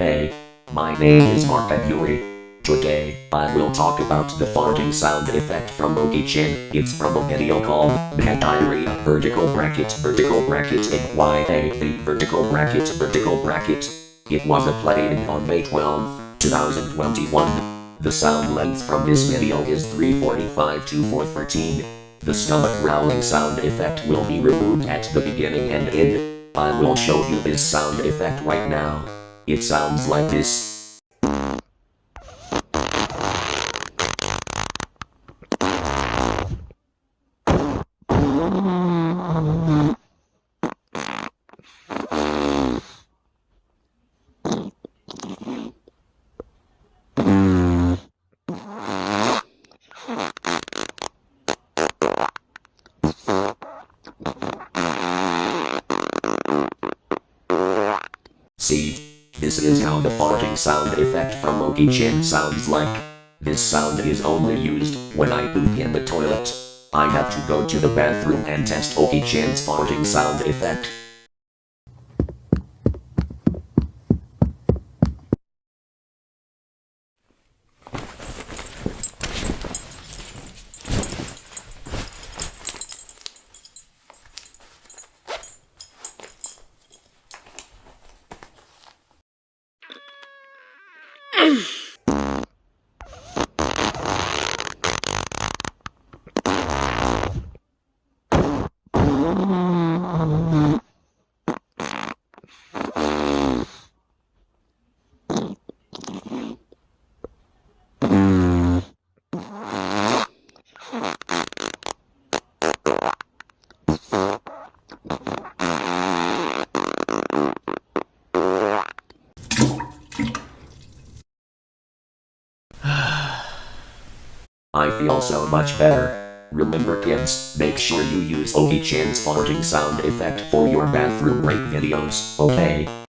Hey, my name is Markov Yuri. Today, I will talk about the farting sound effect from Chan. It's from a video called Bad Diarrhea vertical bracket NYA vertical bracket. It was uploaded on May 12, 2021. The sound length from this video is 345 to 413. The stomach growling sound effect will be removed at the beginning and end. I will show you this sound effect right now. It sounds like this. See, this is how the farting sound effect from Chan sounds like. This sound is only used when I poop in the toilet. I have to go to the bathroom and test Chan's farting sound effect. I feel so much better. Remember kids, make sure you use Chan's farting sound effect for your bathroom break videos, okay?